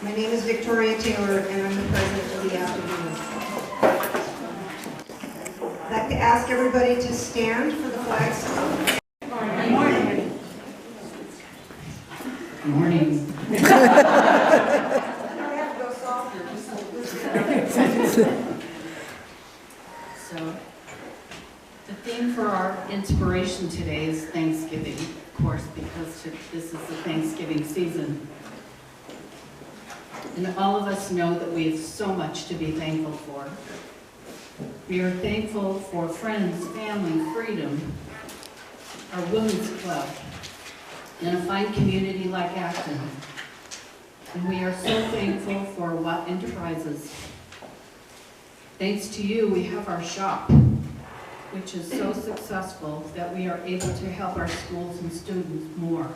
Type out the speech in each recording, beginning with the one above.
My name is Victoria Taylor, and I'm the president of the afternoon. I'd like to ask everybody to stand for the flag salute. Good morning. Good morning. So, the theme for our inspiration today is Thanksgiving, of course, because this is the Thanksgiving season. And all of us know that we have so much to be thankful for. We are thankful for friends, family, freedom, our women's club, and a fine community like Acton. And we are so thankful for Awc Enterprises. Thanks to you, we have our shop, which is so successful that we are able to help our schools and students more.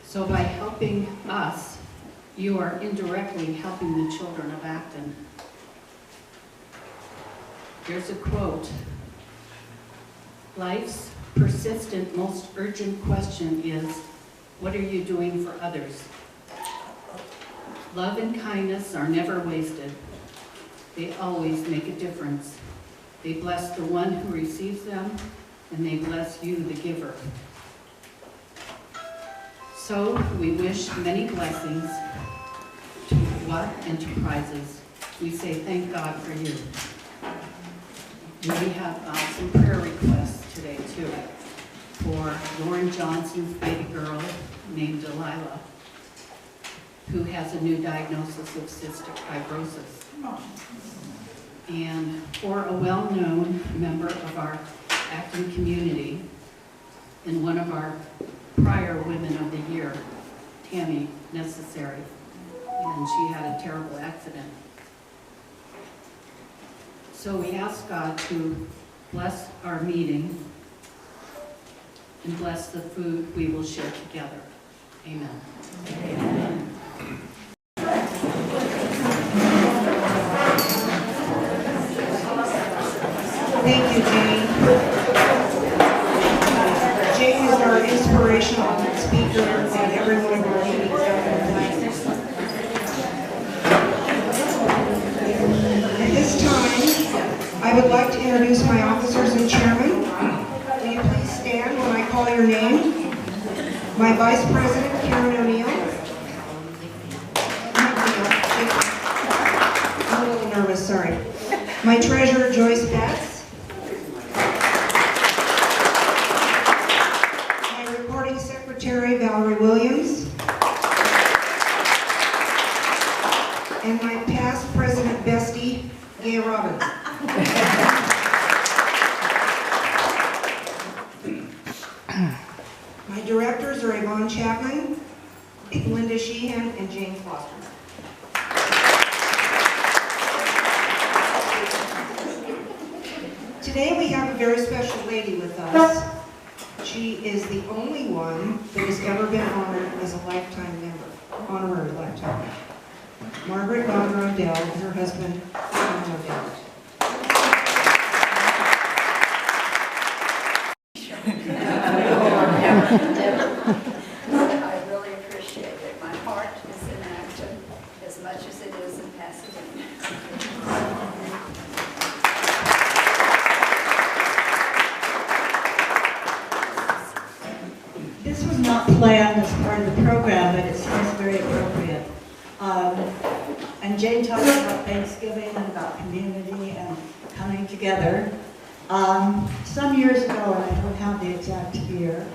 So by helping us, you are indirectly helping the children of Acton. There's a quote: life's persistent, most urgent question is, what are you doing for others? Love and kindness are never wasted. They always make a difference. They bless the one who receives them, and they bless you, the giver. So we wish many blessings to Awc Enterprises. We say thank God for you. And we have some prayer requests today too, for Lauren Johnson's baby girl named Delilah, who has a new diagnosis of cystic fibrosis. And for a well-known member of our Acton community and one of our prior Women of the Year, Tammy Necessary, and she had a terrible accident. So we ask God to bless our meeting and bless the food we will share together. Amen. Amen. Thank you, Jane. Jane is our inspirational speaker at every one of our meetings. At this time, I would like to introduce my officers and chairman. Will you please stand when I call your name? My Vice President, Karen O'Neill. I'm a little nervous, sorry. My Treasurer, Joyce Betts. My Recording Secretary, Valerie Williams. And my past President Bestie, Gay Robbins. My directors are Yvonne Chapman, Linda Sheehan, and Jane Foster. Today we have a very special lady with us. She is the only one that has ever been honored as a lifetime member, honorary lifetime member. Margaret Gonder Odell and her husband, Alan Odell. I really appreciate it. My heart is in Acton as much as it is in Pasadena. This was not planned as part of the program, but it seems very appropriate. And Jane talked about Thanksgiving and about community and coming together. Some years ago, and I don't have the exact year,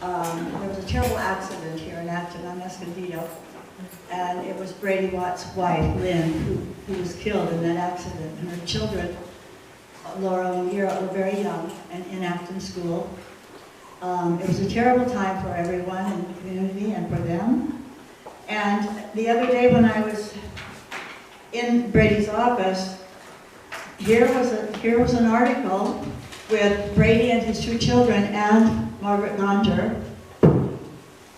there was a terrible accident here in Acton on Escondido, and it was Brady Watt's wife, Lynn, who was killed in that accident, and her children, Laura and Ira, were very young and in Acton School. It was a terrible time for everyone in the community and for them. And the other day when I was in Brady's office, here was an article with Brady and his two children and Margaret Gonder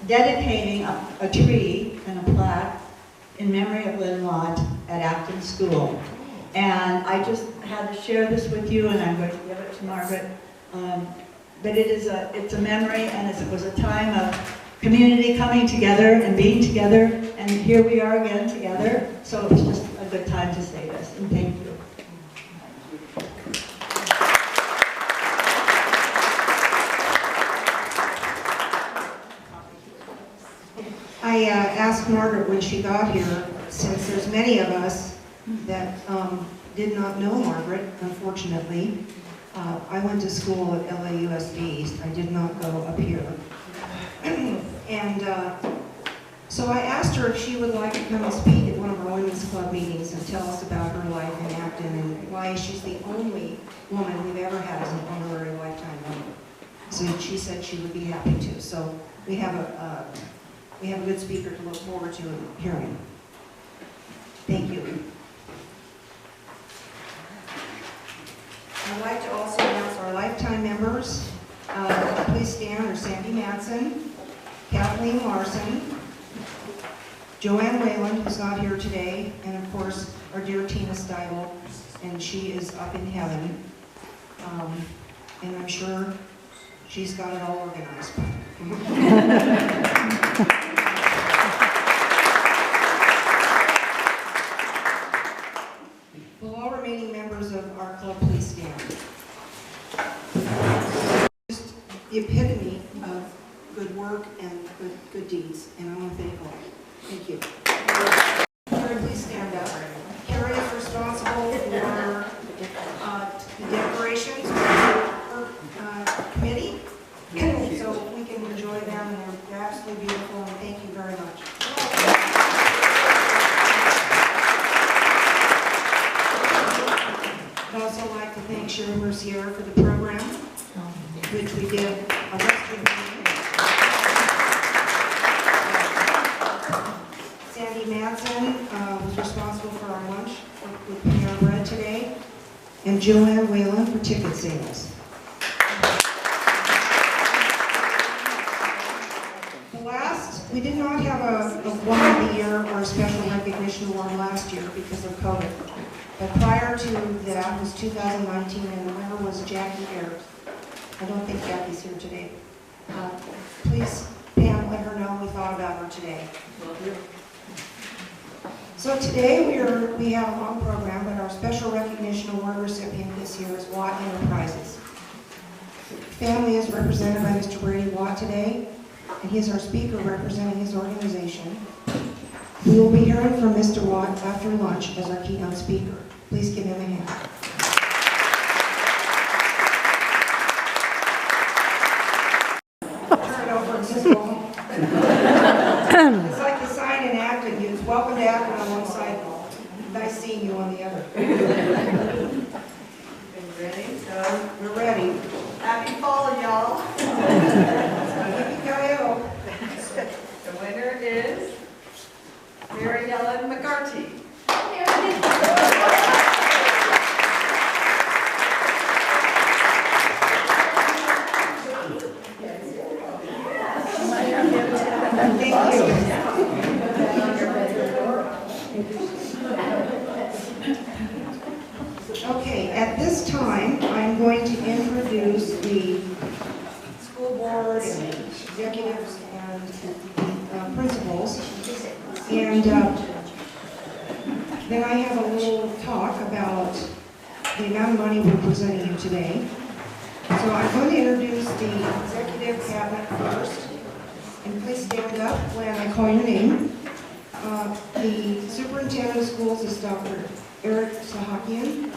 dedicating a tree and a plaque in memory of Lynn Watt at Acton School. And I just had to share this with you, and I'm going to give it to Margaret. But it's a memory, and it was a time of community coming together and being together And here we are again together, so it's just a good time to say this, and thank you. I asked Margaret when she got here, since there's many of us that did not know Margaret, unfortunately. I went to school at LAUSD East. I did not go up here. And so I asked her if she would like to come and speak at one of our women's club meetings and tell us about her life in Acton and why she's the only woman we've ever had as an honorary lifetime member. So she said she would be happy to. So we have a good speaker to look forward to hearing. Thank you. I'd like to also announce our lifetime members. Please stand are Sandy Madsen, Kathleen Larson, Joanne Wayland, who's not here today, and of course our dear Tina Steibel, and she is up in heaven. And I'm sure she's got it all organized. Will all remaining members of our club please stand? Just the epitome of good work and good deeds, and I want to thank all. Thank you. Carrie, please stand up. Carrie is responsible for the decorations for her committee, so we can enjoy them, and they're absolutely beautiful, and thank you very much. I'd also like to thank Sherry Mercier for the program, which we did a Western meeting. Sandy Madsen was responsible for our lunch with Panera Bread today, and Joanne Whalen for ticket sales. We did not have a one of the year or a special recognition award last year because of COVID. But prior to that was 2019, and the winner was Jackie Ayers. I don't think Jackie's here today. Please, Pam, let her know we thought about her today. So today we have a long program, but our special recognition award recipient this year is Watt Enterprises. Family is represented by Mr. Brady Watt today, and he is our speaker representing his organization. We will be hearing from Mr. Watt after lunch as our keynote speaker. Please give him a hand. Turn it over and just go home. It's like the sign in Acton. It's welcome to Acton on one side, nice seeing you on the other. Ready? We're ready. Happy fall, y'all. Yippee-ki-yo. The winner is Mary Ellen McCarty. Thank you. Okay, at this time, I'm going to introduce the school board and executives and principals. And then I have a little talk about the amount of money we're presenting you today. So I'm going to introduce the executive cabinet first. And please stand up when I call your name. The superintendent of schools is Dr. Eric Sahakian.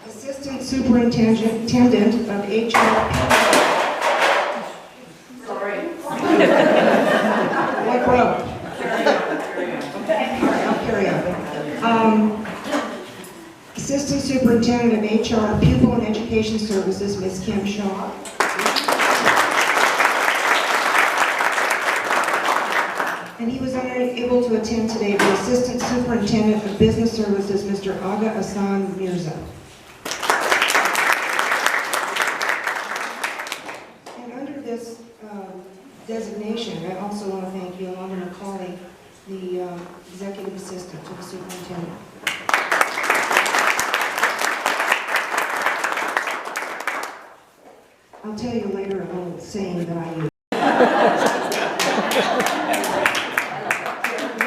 Assistant Superintendent of HR. Sorry. What row? I'll carry on. Assistant Superintendent of HR, Pupil and Education Services, Ms. Kim Shaw. And he was unable to attend today, the Assistant Superintendent of Business Services, Mr. Aga Hassan Mirza. And under this designation, I also want to thank Yolanda McCauley, the Executive Assistant to the Superintendent. I'll tell you later a little saying that I use.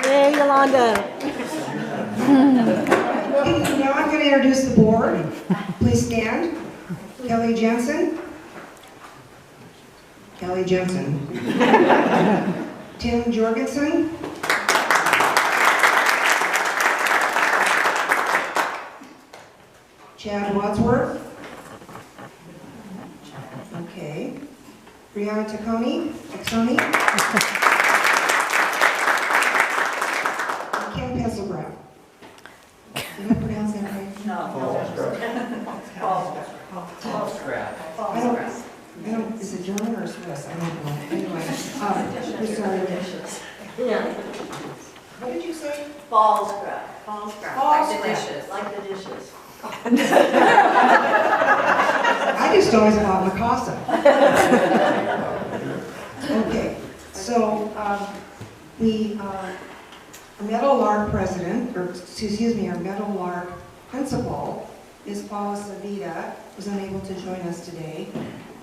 Yay, Yolanda. Now I'm going to introduce the board. Please stand. Kelly Jensen. Kelly Jensen. Tim Jorgensen. Chad Wadsworth. Okay. Brianna Tacconi. Kim Pesselgraf. Did I pronounce that right? I don't, is it German or Swiss? I don't know. Anyway, I'm sorry. What did you say? Like the dishes. Like the dishes. I just always thought Mikasa. Okay, so our Meadowlark president, or excuse me, our Meadowlark principal is Paula Savita, who's unable to join us today.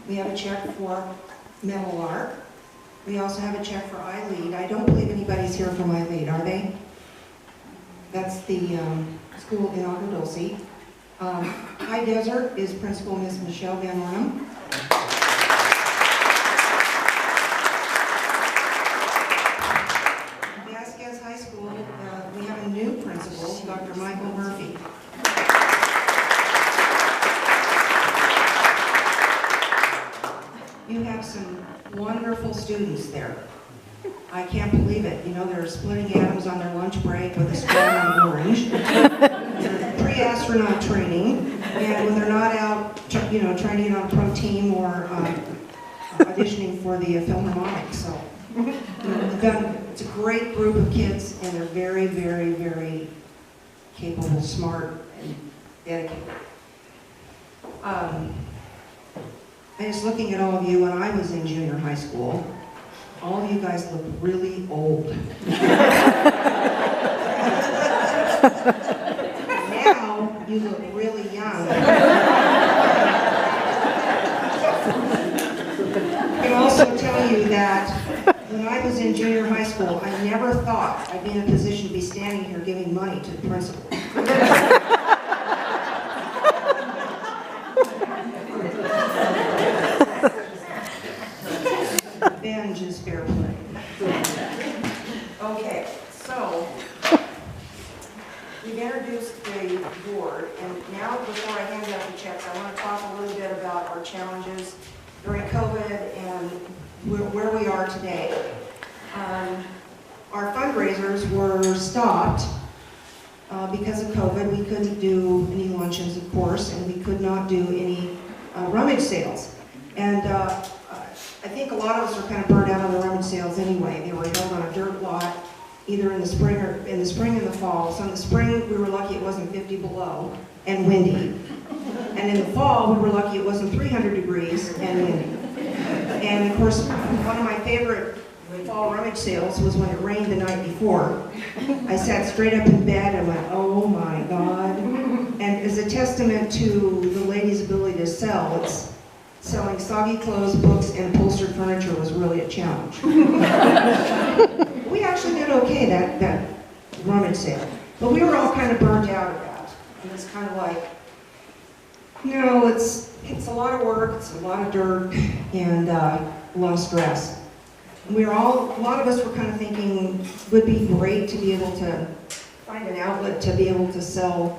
We have a check for Meadowlark. We also have a check for iLead. I don't believe anybody's here from iLead, are they? That's the school in Agua Dulce. High Desert is Principal Miss Michelle Van Ornum. Vasquez High School, we have a new principal, Dr. Michael Murphy. You have some wonderful students there. I can't believe it. You know, they're splitting atoms on their lunch break with a straw and orange. They're pre-astronaut training, and when they're not out, you know, trying to get on a pro team or auditioning for the Philharmonic. So, you know, it's a great group of kids, and they're very, very, very capable, smart, and dedicated. I was looking at all of you when I was in junior high school. All of you guys look really old. Now, you look really young. I can also tell you that when I was in junior high school, I never thought I'd be in a position to be standing here giving money to the principal. Revenge is fair play. Okay, so we've introduced the board, and now before I hand out the checks, I want to talk a little bit about our challenges during COVID and where we are today. Our fundraisers were stopped because of COVID. We couldn't do any luncheons, of course, and we could not do any rummage sales. And I think a lot of us are kind of burned out on the rummage sales anyway. They were held on a dirt lot, either in the spring and the fall. So in the spring, we were lucky it wasn't 50 below and windy. And in the fall, we were lucky it wasn't 300 degrees and windy. And of course, one of my favorite fall rummage sales was when it rained the night before. I sat straight up in bed and went, oh my God. And as a testament to the ladies' ability to sell, it's selling soggy clothes, books, and upholstered furniture was really a challenge. We actually did okay that rummage sale, but we were all kind of burnt out of that. And it's kind of like, you know, it's a lot of work, it's a lot of dirt, and a lot of stress. And a lot of us were kind of thinking it would be great to be able to find an outlet to be able to sell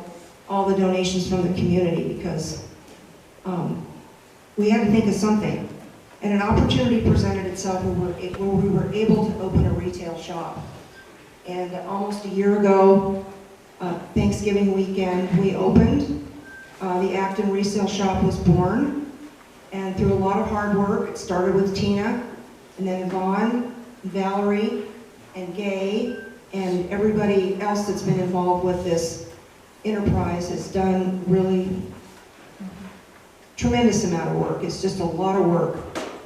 all the donations from the community, because we had to think of something. And an opportunity presented itself where we were able to open a retail shop. And almost a year ago, Thanksgiving weekend, we opened. The Acton resale shop was born. And through a lot of hard work, it started with Tina, and then Vaughn, Valerie, and Gay, and everybody else that's been involved with this enterprise has done really tremendous amount of work. It's just a lot of work.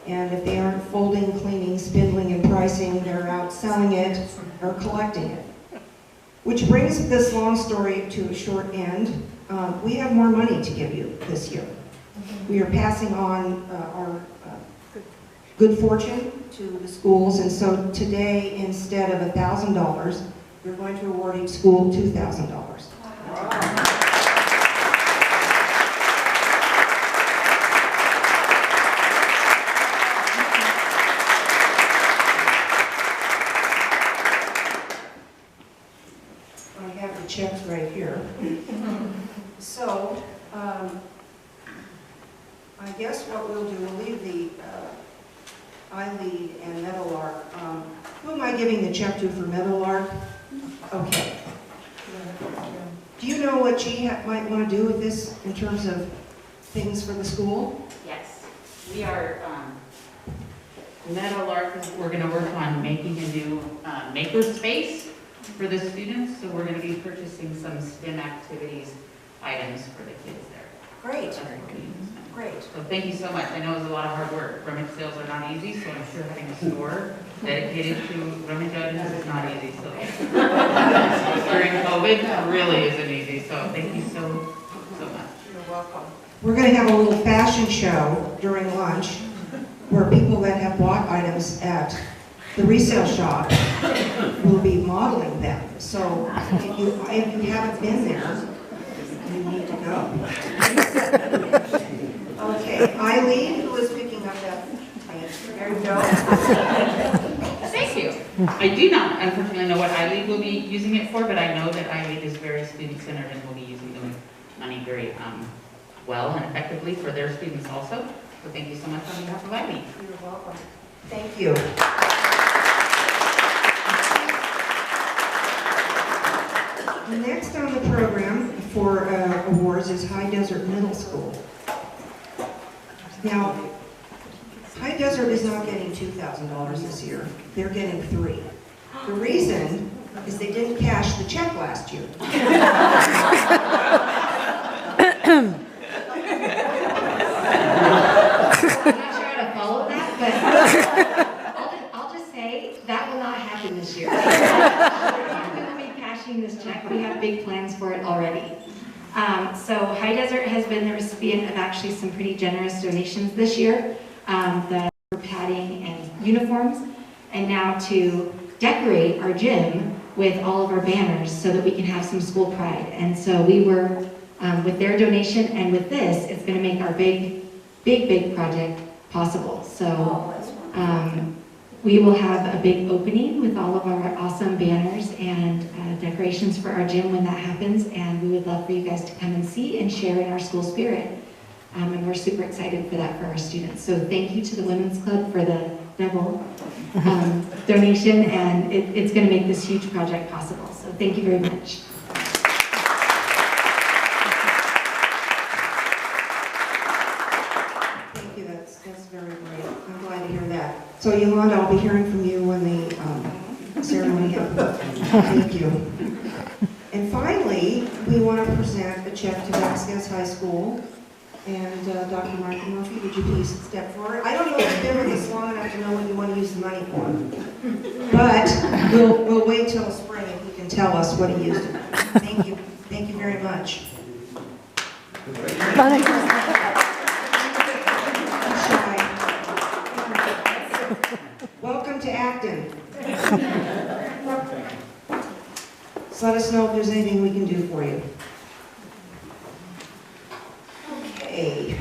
And if they aren't folding, cleaning, spindling, and pricing, they're out selling it or collecting it. Which brings this long story to a short end. We have more money to give you this year. We are passing on our good fortune to the schools, and so today, instead of $1,000, we're going to award each school $2,000. I have the checks right here. So, I guess what we'll do, we'll leave the iLead and Meadowlark. Who am I giving the check to for Meadowlark? Okay. Do you know what she might want to do with this in terms of things for the school? Yes, we are, Meadowlark, we're going to work on making a new maker space for the students, so we're going to be purchasing some STEM activities items for the kids there. Great, That's what we're doing. great. So thank you so much. I know it's a lot of hard work. Rummage sales are not easy, so I'm sure having a store dedicated to rummage items is not easy. So during COVID, really isn't easy. So thank you so much. You're welcome. We're going to have a little fashion show during lunch where people that have bought items at the resale shop will be modeling them. So if you haven't been there, you need to go. Okay, Eileen, who is picking up that plan. There you go. Thank you. I do not unfortunately know what iLead will be using it for, but I know that iLead is very student-centered and will be using the money very well and effectively for their students also. So thank you so much on behalf of iLead. You're welcome. Thank you. Next on the program for awards is High Desert Middle School. Now, High Desert is not getting $2,000 this year. They're getting $3,000. The reason is they didn't cash the check last year. I'm not sure how to follow that, but I'll just say that will not happen this year. We're not going to be cashing this check. We have big plans for it already. So High Desert has been the recipient of actually some pretty generous donations this year, for padding and uniforms, and now to decorate our gym with all of our banners so that we can have some school pride. And so we were, with their donation and with this, it's going to make our big project possible. So we will have a big opening with all of our awesome banners and decorations for our gym when that happens, and we would love for you guys to come and see and share in our school spirit. And we're super excited for that for our students. So thank you to the Women's Club for the double donation, and it's going to make this huge project possible. So thank you very much. Thank you, that's very great. I'm glad to hear that. So Yolanda, I'll be hearing from you when the ceremony happens. Thank you. And finally, we want to present a check to Vasquez High School. And Dr. Martha Murphy, would you please step forward? I don't know if you've been with us long enough to know what you want to use the money for. But we'll wait till spring and he can tell us what he used it for. Thank you. Thank you very much. Welcome to Acton. So let us know if there's anything we can do for you. Okay.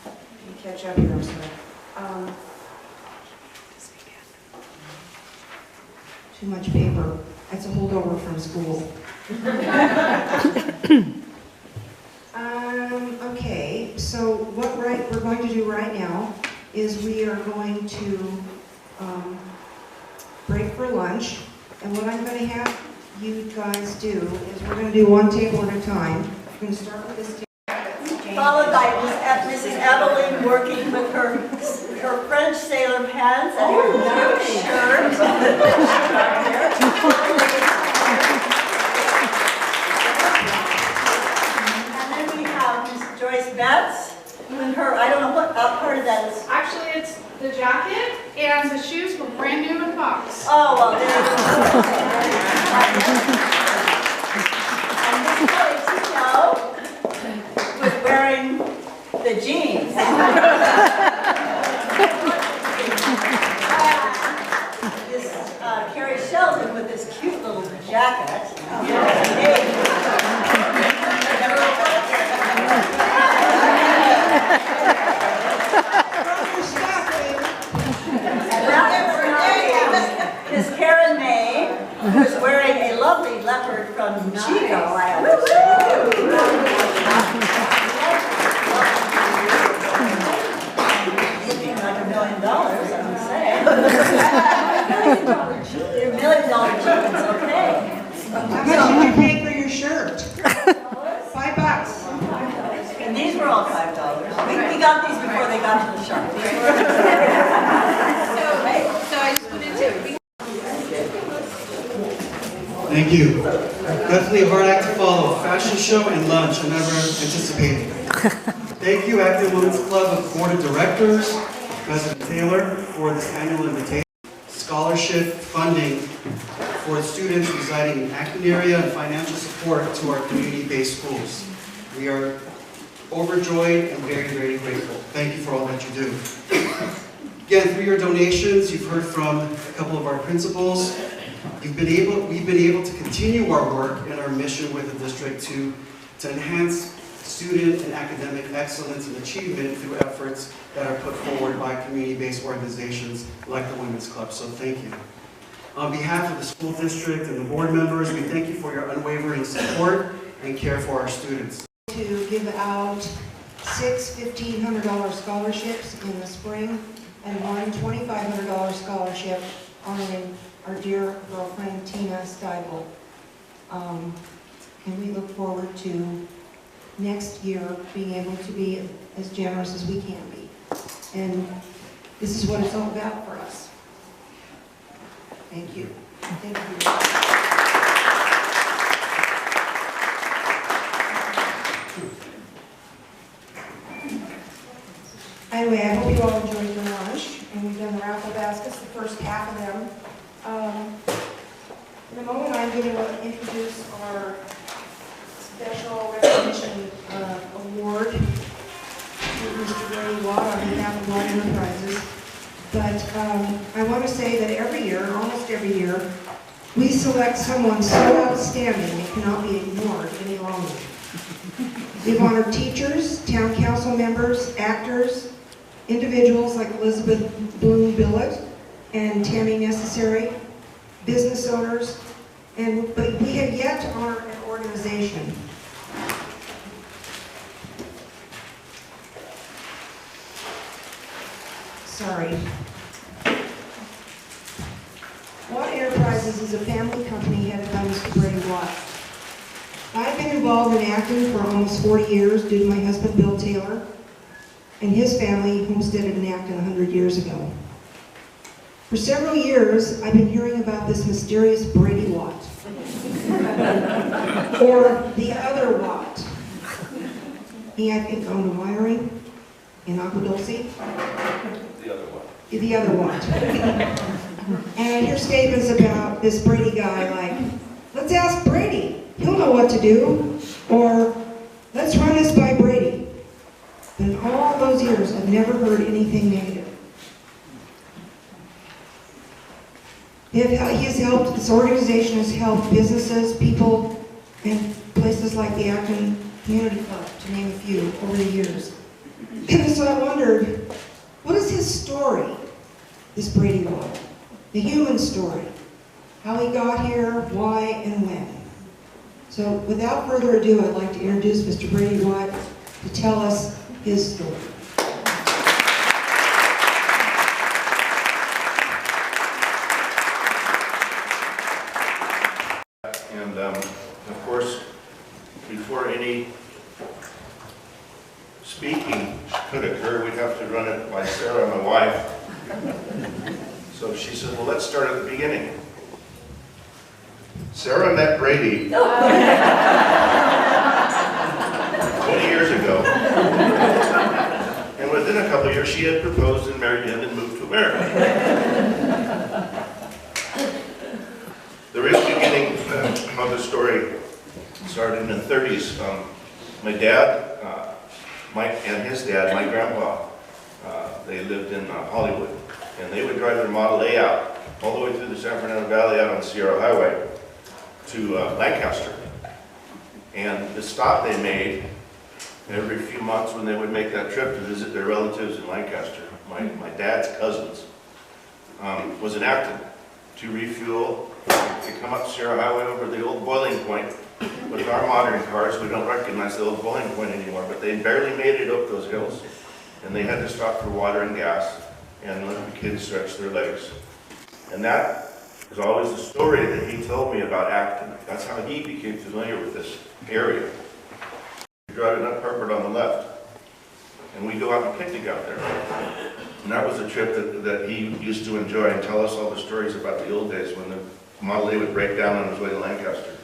Let me catch up here, so. Too much paper. That's a holdover from school. Okay, so what we're going to do right now is we are going to break for lunch. And what I'm going to have you guys do is we're going to do one table at a time. We're going to start with this table. Followed by Mrs. Evelyn working with her French sailor pants and her blue shirt. And then we have Miss Joyce Betts with her, I don't know what part of that is. Actually, it's the jacket and the shoes were brand new in the box. Oh, well, there you go. And Miss Kelly Tito with the jeans. This Carrie Sheldon with this cute little jacket. Is Karen May, who's wearing a lovely leopard from Chico, I understand. Looking like $1 million, I would say. Your $1 million jeans, okay. How much did you pay for your shirt? $5. And these were all $5. We got these before they got to the shop. So I just wanted to, Thank you. Definitely a hard act to follow. Fashion show and lunch I never anticipated. Thank you, Acton Women's Club of Board of Directors, President Taylor, for this annual invitation. Scholarship funding for students residing in Acton area and financial support to our community-based schools. We are overjoyed and very, very grateful. Thank you for all that you do. Again, through your donations, you've heard from a couple of our principals. We've been able to continue our work and our mission with the district to enhance student and academic excellence and achievement through efforts that are put forward by community-based organizations like the Women's Club. So thank you. On behalf of the school district and the board members, we thank you for your unwavering support and care for our students. To give out 6 $1,500 scholarships in the spring and one $2,500 scholarship honoring our dear girlfriend Tina Steibel. And we look forward to next year being able to be as generous as we can be. And this is what it's all about for us. Thank you. Thank you. Anyway, I hope you all enjoyed your lunch, and we've done raffle baskets, the first half of them. In a moment, I'm going to introduce our special recognition award to Mr. Brady Watt on behalf of Watt Enterprises. But I want to say that every year, almost every year, we select someone so outstanding it cannot be ignored any longer. We've honored teachers, town council members, actors, individuals like Elizabeth Bloom Billett and Tammy Necessary, business owners, but we have yet to honor an organization. Sorry. Watt Enterprises is a family company headed by Mr. Brady Watt. I've been involved in Acton for almost 40 years due to my husband, Bill Taylor, and his family homesteaded in Acton 100 years ago. For several years, I've been hearing about this mysterious Brady Watt, or the other Watt. He had been owned a winery in Agua Dulce. The other Watt. And I hear statements about this Brady guy like, let's ask Brady, he'll know what to do, or let's run this by Brady. But in all those years, I've never heard anything negative. This organization has helped businesses, people, and places like the Acton Community Club, to name a few, over the years. So I wondered, what is his story, this Brady Watt? The human story. How he got here, why, and when. So without further ado, I'd like to introduce Mr. Brady Watt to tell us his story. And of course, before any speaking could occur, we'd have to run it by Sarah, my wife. So she said, well, let's start at the beginning. Sarah met Brady 20 years ago. And within a couple of years, she had proposed and married him and moved to America. The real beginning of the story started in the 30s. My dad Mike and his dad, my grandpa, they lived in Hollywood, and they would drive their Model A out all the way through the San Fernando Valley out on the Sierra Highway to Lancaster. And the stop they made every few months when they would make that trip to visit their relatives in Lancaster, my dad's cousins, was in Acton to refuel. They come up Sierra Highway over the old boiling point. With our modern cars, we don't recognize the old boiling point anymore, but they barely made it up those hills. And they had to stop for water and gas and let the kids stretch their legs. And that is always the story that he told me about Acton. That's how he became familiar with this area. We drive it up Harvard on the left, and we go out and picnic out there. And that was a trip that he used to enjoy and tell us all the stories about the old days when the Model A would break down on his way to Lancaster.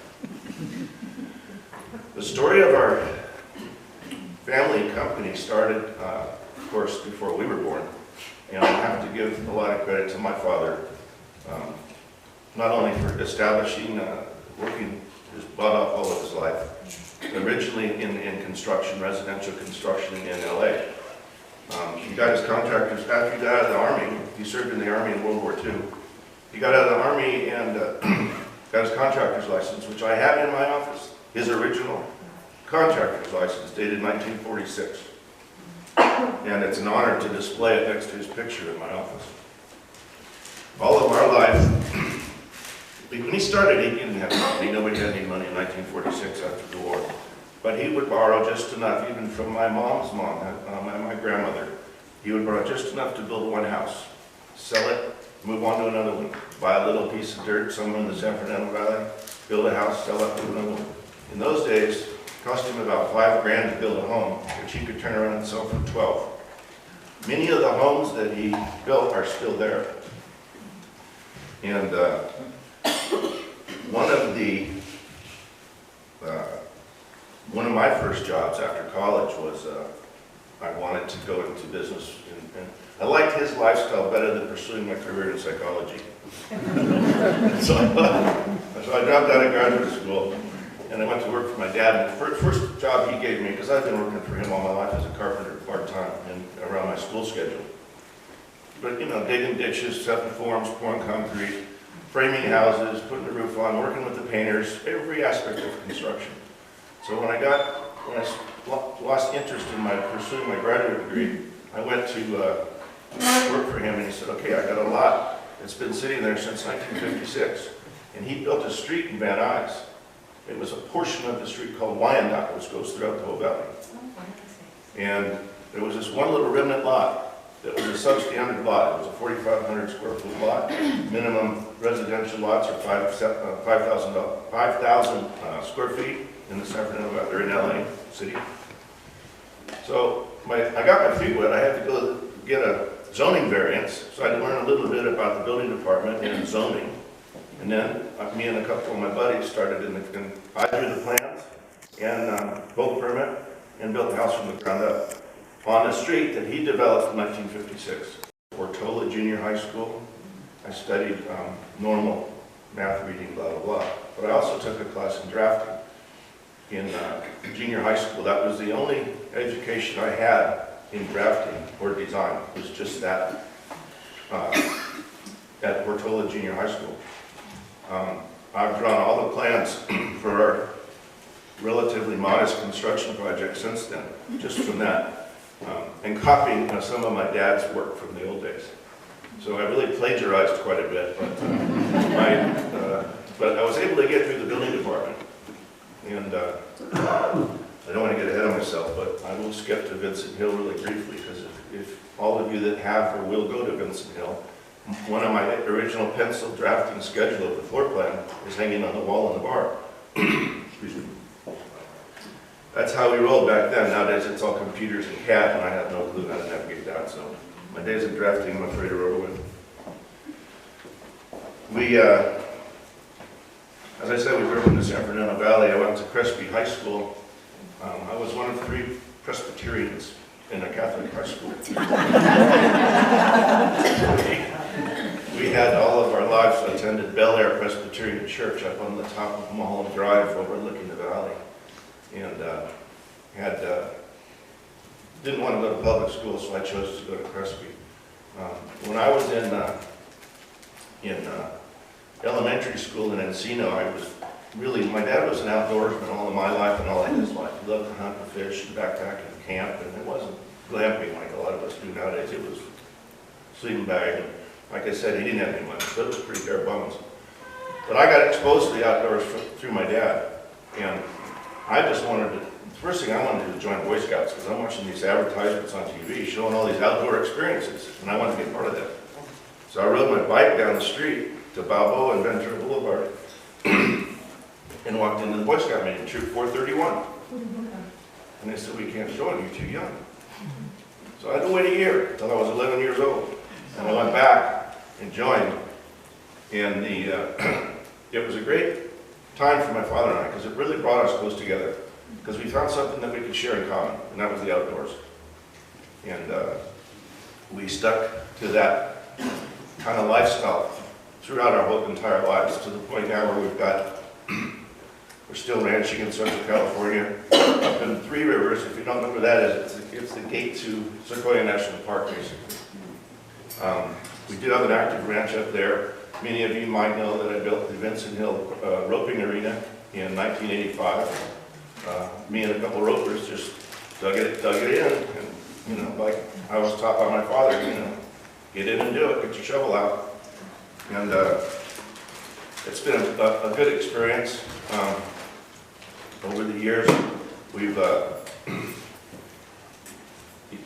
The story of our family company started, of course, before we were born. And I have to give a lot of credit to my father, not only for establishing, working his butt off all of his life, originally in construction, residential construction in LA. He got his contractors, after he got out of the Army, he served in the Army in World War II. He got out of the Army and got his contractor's license, which I have in my office, his original contractor's license dated 1946. And it's an honor to display it next to his picture in my office. All of our life, when he started, he didn't have money. Nobody had any money in 1946 after the war. But he would borrow just enough, even from my mom's mom, my grandmother. He would borrow just enough to build one house, sell it, move on to another one, buy a little piece of dirt somewhere in the San Fernando Valley, build a house, sell it to another one. In those days, it cost him about $5 grand to build a home, which he could turn around and sell for 12. Many of the homes that he built are still there. And one of my first jobs after college was I wanted to go into business, and I liked his lifestyle better than pursuing my career in psychology. so I dropped out of graduate school, and I went to work for my dad. And the first job he gave me, because I've been working for him all my life as a carpenter part-time and around my school schedule. But, you know, digging ditches, setting forms, pouring concrete, framing houses, putting the roof on, working with the painters, every aspect of construction. So when I lost interest in pursuing my graduate degree, I went to work for him, and he said, okay, I got a lot that's been sitting there since 1956. And he built a street in Van Nuys. It was a portion of the street called Wyandotte, which goes throughout the whole valley. And there was this one little remnant lot that was a substandard lot. It was a 4,500 square foot lot. Minimum residential lots are 5,000 square feet in the San Fernando Valley, or in LA City. So I got my feet wet. I had to go get a zoning variance, so I had to learn a little bit about the building department and zoning. And then me and a couple of my buddies started I drew the plans and pulled the permit and built the house from the ground up on a street that he developed in 1956. Portola Junior High School. I studied normal math, reading, blah, blah, blah. But I also took a class in drafting in junior high school. That was the only education I had in drafting or design. It was just that at Portola Junior High School. I've drawn all the plans for our relatively modest construction project since then, just from that, and copying some of my dad's work from the old days. So I really plagiarized quite a bit, but I was able to get through the building department. And I don't want to get ahead of myself, but I will skip to Vincent Hill really briefly, because if all of you that have or will go to Vincent Hill, one of my original pencil drafting schedule of the floor plan is hanging on the wall in the bar. Excuse me. That's how we rolled back then. Nowadays it's all computers and CAD, and I have no clue how to navigate that. So my days of drafting, I'm afraid, are over with. As I said, we grew up in the San Fernando Valley. I went to Crespi High School. I was one of 3 Presbyterians in a Catholic high school. We had all of our lives attended Bel Air Presbyterian Church up on the top of Mulholland Drive overlooking the valley. And had didn't want to go to public school, so I chose to go to Crespi. When I was in elementary school in Encino, I was really, my dad was an outdoorsman all of my life and all of his life. He loved to hunt and fish and backpack and camp, and it wasn't glamping like a lot of us do nowadays. It was sleeping bag, and like I said, he didn't have any money, so it was pretty bare bones. But I got exposed to the outdoors through my dad, and I just wanted to, the first thing I wanted to do was join Boy Scouts, because I'm watching these advertisements on TV showing all these outdoor experiences, and I wanted to be part of that. So I rode my bike down the street to Balboa and Ventura Boulevard, and walked into the Boy Scout meeting, Troop 431. And they said, we can't join, you're too young. So I had to wait a year until I was 11 years old. And I went back and joined. And it was a great time for my father and I, because it really brought us close together. Because we found something that we could share in common, and that was the outdoors. And we stuck to that kind of lifestyle throughout our whole entire lives, to the point now where we're still ranching in Central California, up in Three Rivers. If you don't know where that is, it's the gate to Sequoia National Park, basically. We do have an active ranch up there. Many of you might know that I built the Vincent Hill roping arena in 1985. Me and a couple ropers just dug it in, and like I was taught by my father, get in and do it, get your shovel out. And it's been a good experience. Over the years, we've,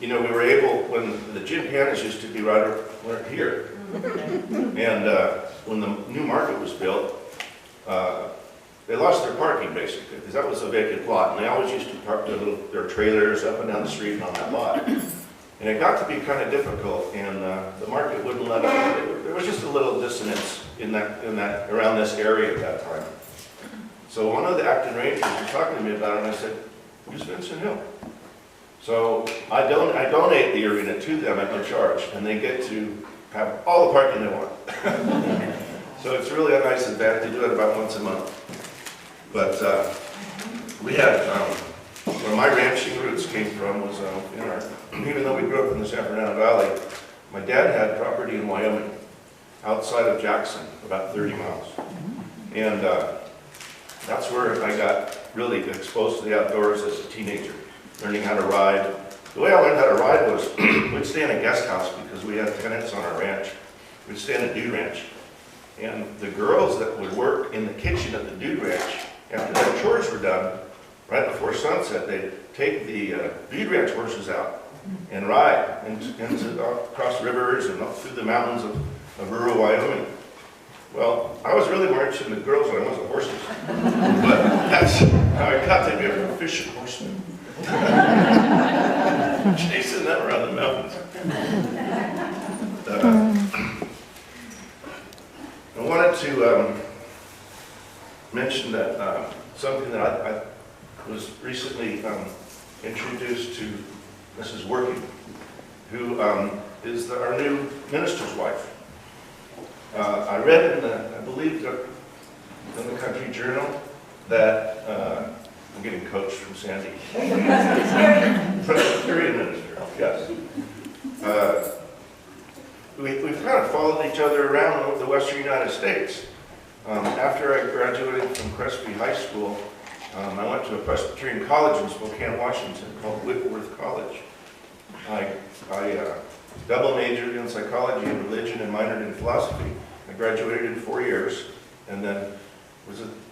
we were able, when the gymkhanas used to be right here, and when the new market was built, they lost their parking basically, because that was a vacant lot, and they always used to park their trailers up and down the street and on that lot. And it got to be kind of difficult, and the market wouldn't let us. There was just a little dissonance in that around this area at that time. So one of the acting rangers was talking to me about it, and I said, "Use Vincent Hill." So I donate the arena to them at no charge, and they get to have all the parking they want. So it's really a nice event. They do it about once a month. But we had, where my ranching roots came from was even though we grew up in the San Fernando Valley, my dad had property in Wyoming, outside of Jackson, about 30 miles. And that's where I got really exposed to the outdoors as a teenager, learning how to ride. The way I learned how to ride was, we'd stay in a guest house because we had tenants on our ranch. We'd stay in a dude ranch. And the girls that would work in the kitchen at the dude ranch, after their chores were done, right before sunset, they'd take the dude ranch horses out and ride across rivers and up through the mountains of rural Wyoming. Well, I was really more interested in the girls than I was the horses. But that's how I got to be a proficient horseman. Chasing them around the mountains. I wanted to mention that something that I was recently introduced to Mrs. Working, who is our new minister's wife. I read in I believe in the Country Journal that I'm getting coached from Sandy. Presbyterian minister, yes. We've kind of followed each other around the Western United States. After I graduated from Crespi High School, I went to a Presbyterian college in Spokane, Washington called Whitworth College. I double majored in psychology and religion and minored in philosophy. I graduated in 4 years, and then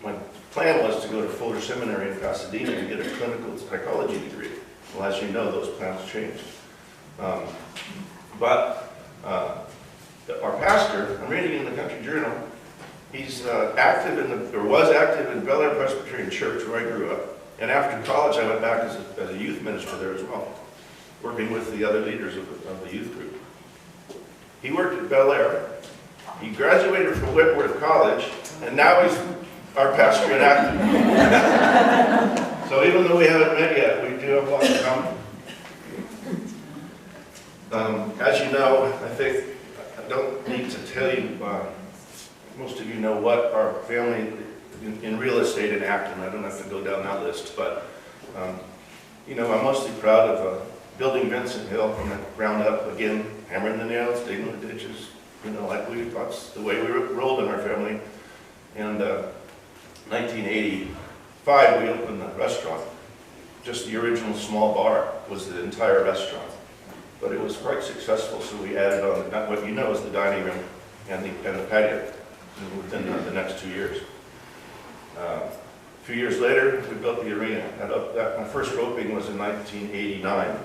my plan was to go to Fuller Seminary in Pasadena and get a clinical psychology degree. Well, as you know, those plans changed. But our pastor, I'm reading in the Country Journal, he's was active in Bel Air Presbyterian Church where I grew up. And after college, I went back as a youth minister there as well, working with the other leaders of the youth group. He worked at Bel Air. He graduated from Whitworth College, and now he's our pastor in active. So even though we haven't met yet, we do have a lot in common. As you know, I think I don't need to tell you, most of you know what our family in real estate and acting. I don't have to go down that list, but I'm mostly proud of building Vincent Hill from the ground up, again, hammering the nails, digging the ditches, that's the way we rolled in our family. And 1985, we opened the restaurant. Just the original small bar was the entire restaurant. But it was quite successful, so we added on what you know is the dining room and the patio within the next 2 years. A few years later, we built the arena. My first roping was in 1989.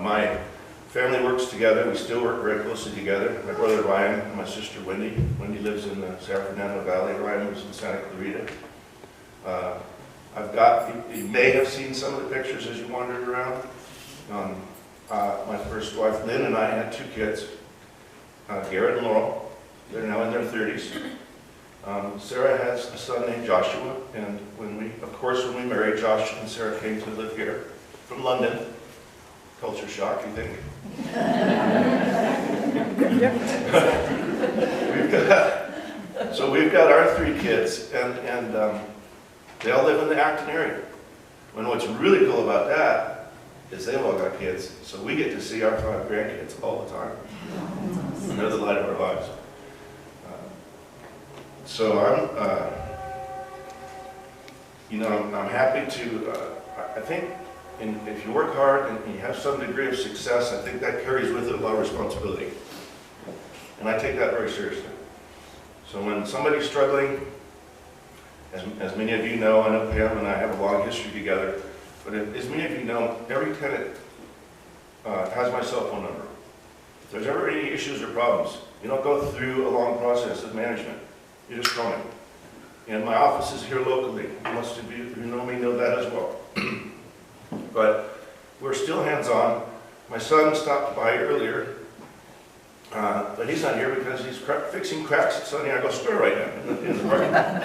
My family works together. We still work very closely together. My brother Ryan and my sister Wendy. Wendy lives in the San Fernando Valley. Ryan lives in Santa Clarita. You may have seen some of the pictures as you wandered around. My first wife, Lynn, and I had 2 kids, Garrett and Laurel. They're now in their 30s. Sarah has a son named Joshua, and when we married, Josh and Sarah came to live here from London. Culture shock, you think? We've got our 3 kids, and they all live in the Acton area. And what's really cool about that is they've all got kids, so we get to see our 5 grandkids all the time. And they're the light of our lives. I'm happy to, I think if you work hard and you have some degree of success, I think that carries with it a lot of responsibility. And I take that very seriously. So when somebody's struggling, as many of you know, I know Pam and I have a long history together, but as many of you know, every tenant has my cell phone number. If there's ever any issues or problems, you don't go through a long process of management. You just call me. And my office is here locally. Most of you who know me know that as well. But we're still hands-on. My son stopped by earlier, but he's not here because he's fixing cracks at Santiago Square right now in the parking lot.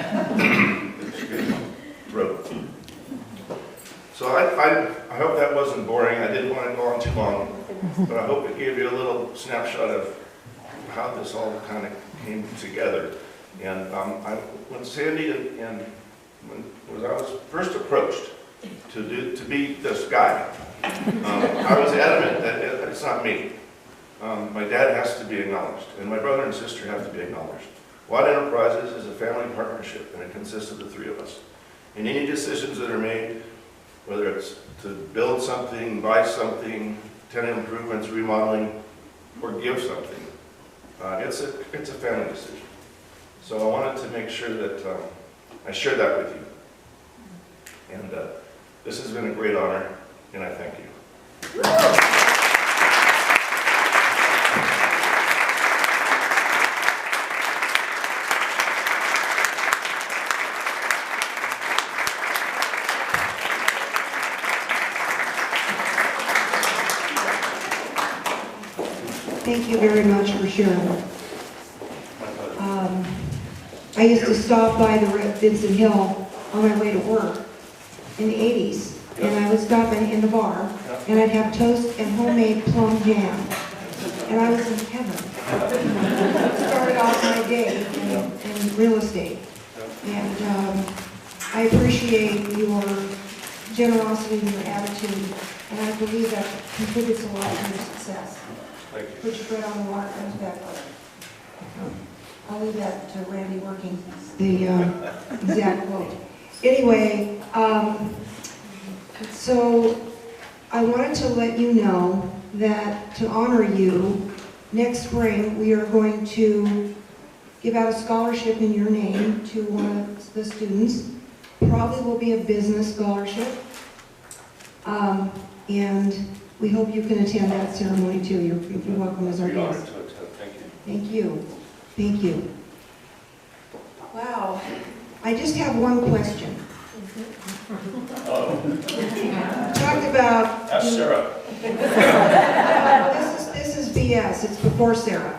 So I hope that wasn't boring. I didn't want to go on too long, but I hope it gave you a little snapshot of how this all kind of came together. And when Sandy and when I was first approached to be this guy, I was adamant that it's not me. My dad has to be acknowledged, and my brother and sister have to be acknowledged. Watt Enterprises is a family partnership, and it consists of the 3 of us. And any decisions that are made, whether it's to build something, buy something, tenant improvements, remodeling, or give something, it's a family decision. So I wanted to make sure that I shared that with you. And this has been a great honor, and I thank you. Thank you very much for sharing. I used to stop by the Vincent Hill on my way to work in the 80s, and I would stop in the bar, and I'd have toast and homemade plum jam, and I was in heaven. Started off my day in real estate, and I appreciate your generosity and your attitude, and I believe that contributes a lot to your success. Thank you. Put your bread on the water, comes back up. I'll leave that to Randy working the exact quote. Anyway, so I wanted to let you know that to honor you, next spring we are going to give out a scholarship in your name to one of the students. Probably will be a business scholarship. And we hope you can attend that ceremony too. You're welcome as our guest. Thank you. Thank you. Wow. I just have one question. Talked about... Ask Sarah. This is BS. It's before Sarah.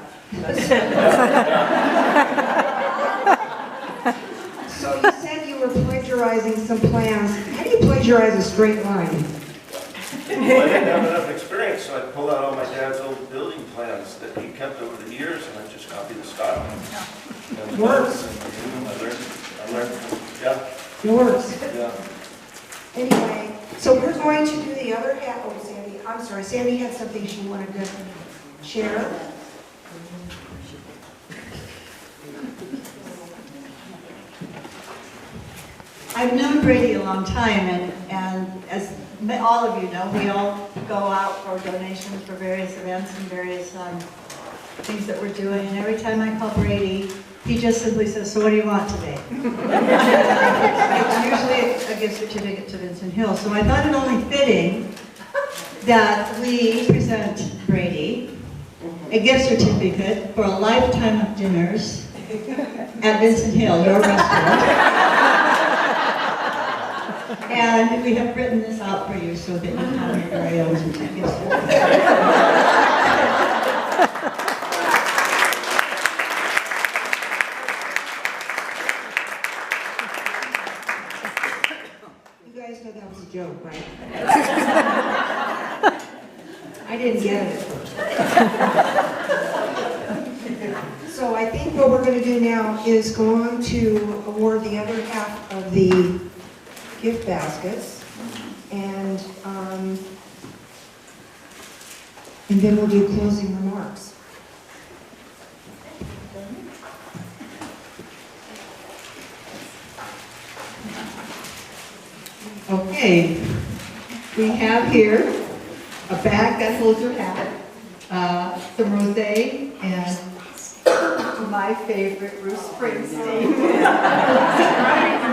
So you said you were plagiarizing some plans. How do you plagiarize a straight line? Well, I didn't have enough experience, so I pulled out all my dad's old building plans that he kept over the years, and I just copied the style. And Works. I learned, yeah. It works. Yeah. Anyway, so we're going going to do the other half, oh, Sandy, I'm sorry, Sandy had something she wanted to share. I've known Brady a long time, and as all of you know, we all go out for donations for various events and various things that we're doing, and every time I call Brady, he just simply says, "So what do you want today?" It's usually a gift certificate to Vincent Hill, so I thought it only fitting that we present Brady a gift certificate for a lifetime of dinners at Vincent Hill, your restaurant. And we have written this out for you so that you have your very own gift certificate. You guys know that was a joke, right? I didn't get it at first. So I think what we're going to do now is go on to award the other half of the gift baskets, and then we'll do closing remarks. Okay, we have here a bag that holds your hat, some rosé, and my favorite, Bruce Springsteen.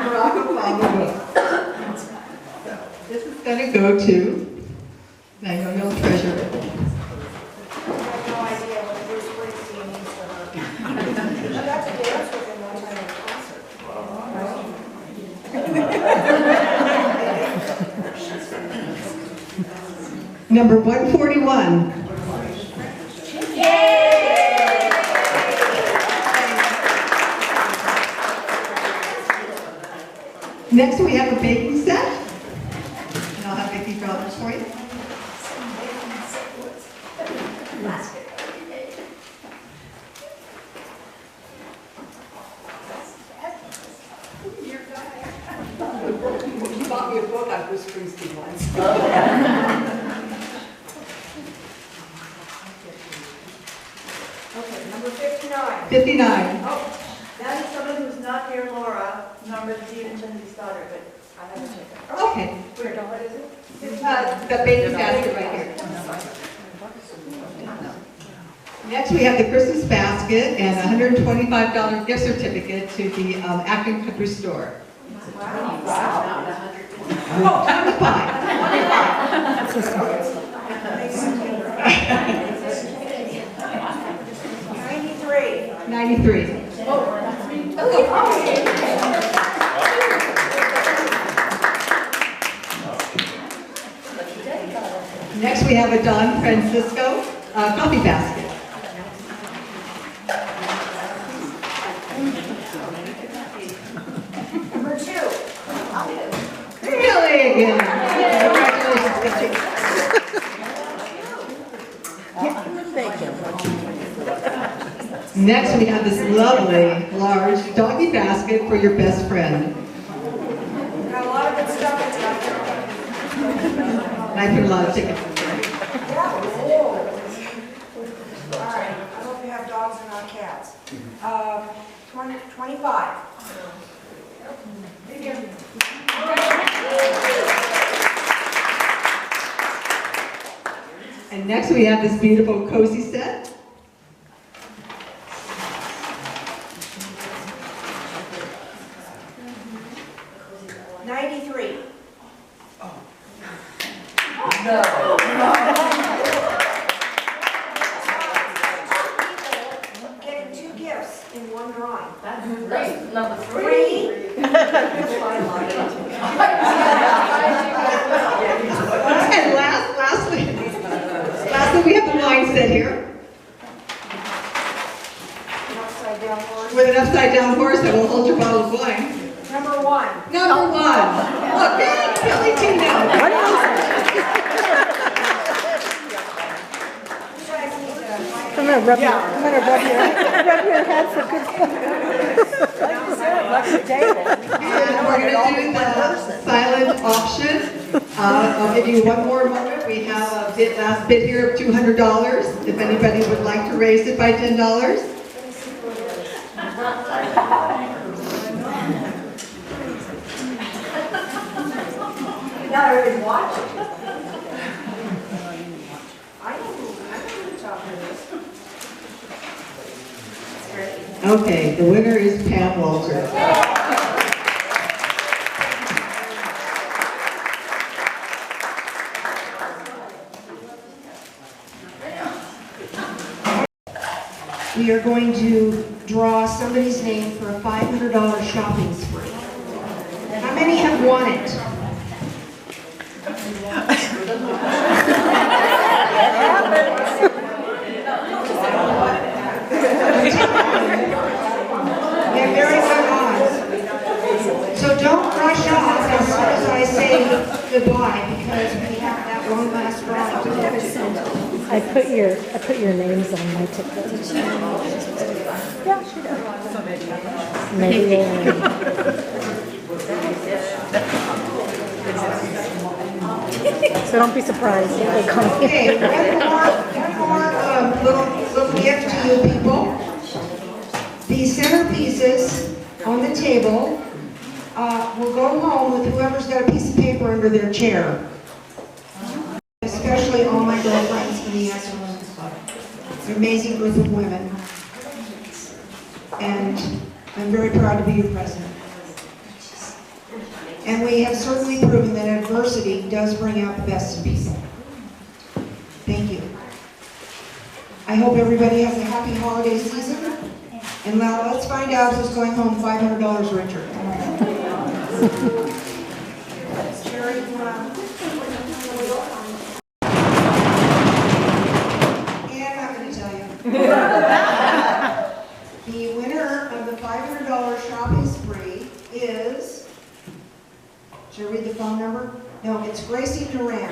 Barack Obama. This is going to go to, I know you'll treasure it. I have no idea what Bruce Springsteen means to her. I got to dance with him one time at a concert. Number 141. Next, we have a baking set. And I'll have Vicki draw this for you. You bought me a book on Bruce Springsteen once. Okay, number 59. 59. Oh, that is someone who's not near Laura, number Stephen Lindsay's daughter, but I haven't taken it. Okay. Where, what is it? The baking basket right here. Next, we have the Christmas basket and a $125 gift certificate to the Acton Country Store. Wow. Oh, 93. 93. Next, we have a Don Francisco coffee basket. Number 2. Really again. Congratulations, guys. Next, we have this lovely, large doggy basket for your best friend. Got a lot of good stuff in there. And I put a lot of tickets in there. Yeah. Whoa. All right. I hope you have dogs and not cats. 25. And next, we have this beautiful cozy set. Getting 2 gifts in one drawing. That's great. Number 3. 3. And lastly, we have the wine set here An upside down horse. with an upside down horse that will hold your bottle of wine. Number 1. Number 1. Look, Billy Tino. You guys need to. I'm gonna rub your head for good. And we're going to do the silent auction. I'll give you one more moment. We have a last bid here of $200. If anybody would like to raise it by $10. Not everybody's watching. I know who the top is. Okay, the winner is Pam Walter. We are going to draw somebody's name for a $500 shopping spree. How many have won it? We have very good odds. So don't rush off as soon as I say goodbye, because we have that one last draw to do. I put your names on my ticket. Yeah, she does. Maybe so don't be surprised if they come. Okay, one more little gift to you people. The centerpieces on the table will go home with whoever's got a piece of paper under their chair. Especially all my girlfriends in the Awc Annual Club. It's an amazing group of women. And I'm very proud to be your president. And we have certainly proven that adversity does bring out the best in people. Thank you. I hope everybody has a happy holiday season. And now let's find out who's going home $500 richer. Sherry, I'm not going to tell you. The winner of the $500 shopping spree is, should I read the phone number? No, it's Gracie Duran.